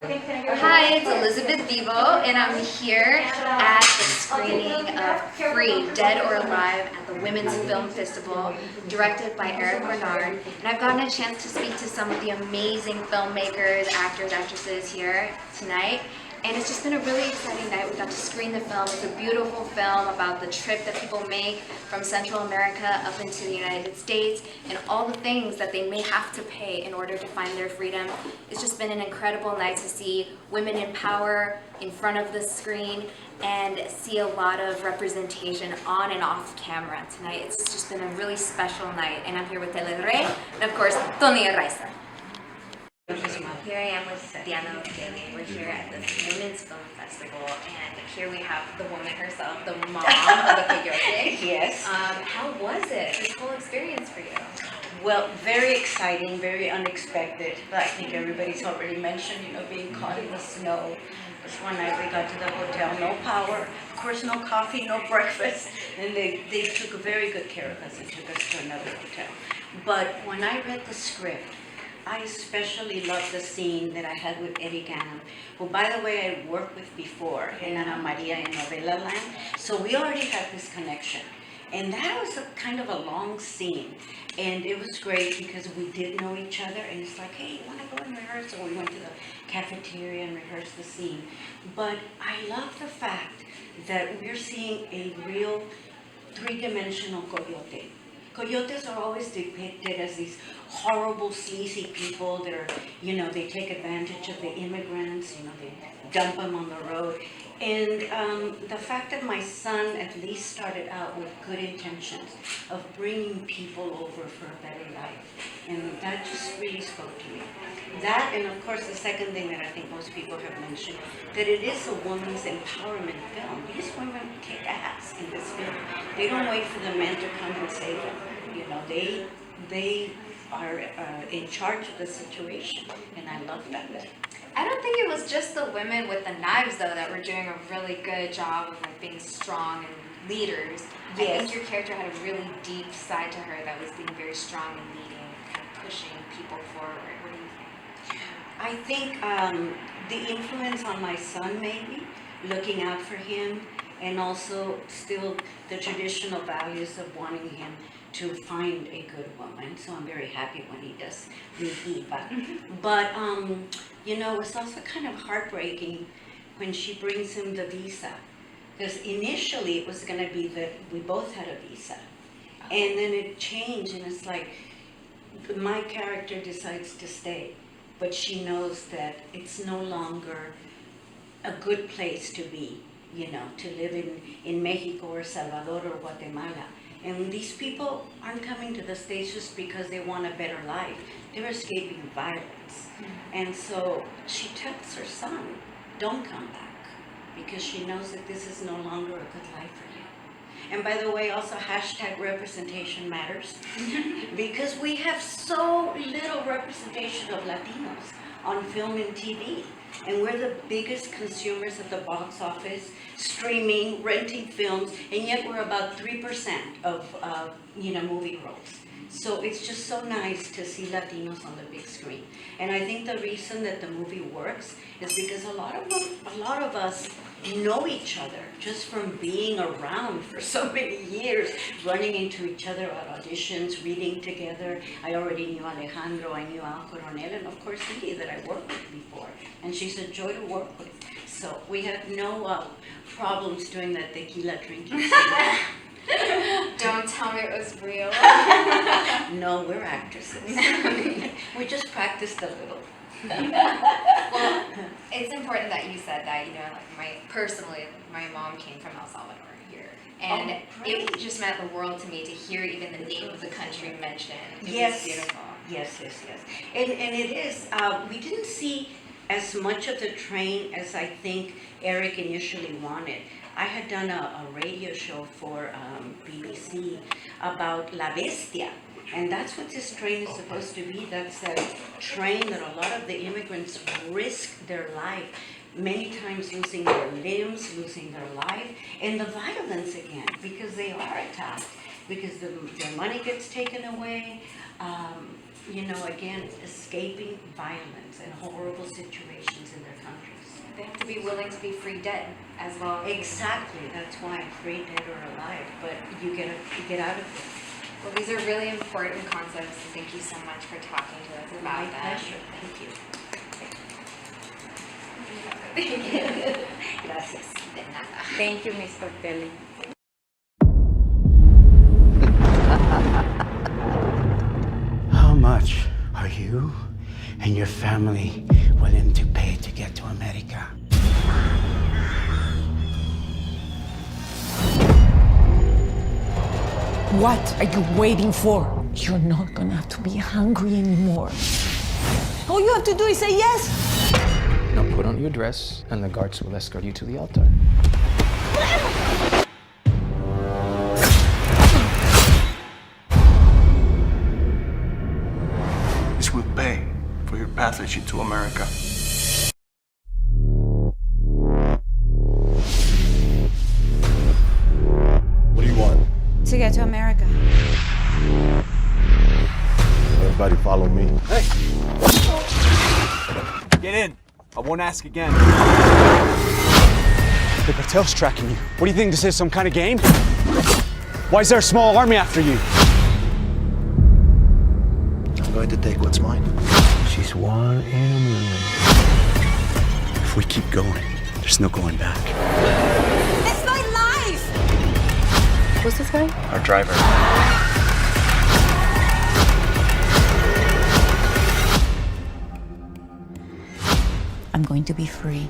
Hi, it's Elizabeth Vivo, and I'm here at the screening of Free, Dead or Alive at the Women's Film Festival, directed by Eric Bernard. And I've gotten a chance to speak to some of the amazing filmmakers, actors, actresses here tonight. And it's just been a really exciting night. We got to screen the film. It's a beautiful film about the trip that people make from Central America up into the United States and all the things that they may have to pay in order to find their freedom. It's just been an incredible night to see women in power in front of the screen and see a lot of representation on and off camera tonight. It's just been a really special night. And I'm here with Tele Rey and of course, Tony Arraiza. Here I am with Diana Daly. We're here at this Women's Film Festival, and here we have the woman herself, the mom of the Coyote. Yes. How was it, this whole experience for you? Well, very exciting, very unexpected. I think everybody's already mentioned, being caught in the snow. This one night we got to the hotel, no power, of course no coffee, no breakfast, and they took very good care of us and took us to another hotel. But when I read the script, I especially loved the scene that I had with Eddie Gannon, who, by the way, I worked with before in Ana Maria in Novela Land. So we already had this connection. And that was a kind of a long scene. And it was great because we did know each other. And it's like, hey, you want to go and rehearse? So we went to the cafeteria and rehearsed the scene. But I love the fact that we're seeing a real three-dimensional coyote. Coyotes are always depicted as these horrible, sleazy people that are, they take advantage of the immigrants, they dump them on the road. And the fact that my son at least started out with good intentions of bringing people over for a better life. And that just really spoke to me. That, and of course, the second thing that I think most people have mentioned, that it is a woman's empowerment film. These women kick ass in this film. They don't wait for the men to come and save them. They are in charge of the situation, and I love that. I don't think it was just the women with the knives, though, that were doing a really good job of being strong and leaders. Yes. I think your character had a really deep side to her that was being very strong and leading, kind of pushing people forward. What do you think? I think the influence on my son, maybe, looking out for him, and also still the traditional values of wanting him to find a good woman. So I'm very happy when he does meet Eva. But, it's also kind of heartbreaking when she brings him the visa. Because initially it was going to be that we both had a visa. And then it changed, and it's like my character decides to stay. But she knows that it's no longer a good place to be, to live in Mexico or Salvador or Guatemala. And these people aren't coming to the States just because they want a better life. They're escaping violence. And so she tells her son, don't come back, because she knows that this is no longer a good life for you. And by the way, also hashtag representation matters, because we have so little representation of Latinos on film and TV. And we're the biggest consumers at the box office, streaming, renting films, and yet we're about 3% of movie roles. So it's just so nice to see Latinos on the big screen. And I think the reason that the movie works is because a lot of us know each other just from being around for so many years, running into each other at auditions, reading together. I already knew Alejandro, I knew Al Coronel, and of course Cindy that I worked with before. And she's a joy to work with. So we had no problems doing that tequila drinking. Don't tell me it was real. No, we're actresses. We just practiced a little. Well, it's important that you said that, personally, my mom came from El Salvador here. And it just meant the world to me to hear even the name of the country mentioned. It was beautiful. Yes. And it is, we didn't see as much of the train as I think Eric initially wanted. I had done a radio show for BBC about La Bestia, and that's what this train is supposed to be. That's a train that a lot of the immigrants risk their life, many times losing their limbs, losing their life, and the violence again, because they are attacked, because their money gets taken away. again, escaping violence and horrible situations in their countries. They have to be willing to be free dead as well. Exactly, that's why free, dead, or alive, but you get out of it. Well, these are really important concepts. Thank you so much for talking to us about My them. pleasure, thank you. Gracias. De nada. Thank you, Mr. Kelly. How much are you and your family willing to pay to get to America? What are you waiting for? You're not gonna have to be hungry anymore. All you have to do is say yes. Now put on your dress, and the guards will escort you to the altar. This will pay for your passage into America. What do you want? To get to America. Everybody follow me. Hey! Get in. I won't ask again. The cartel's tracking you. What do you think this is, some kind of game? Why is there a small army after you? I'm going to take what's mine. She's one in a million. If we keep going, there's no going back. It's my life! Who's this guy? Our driver. I'm going to be free.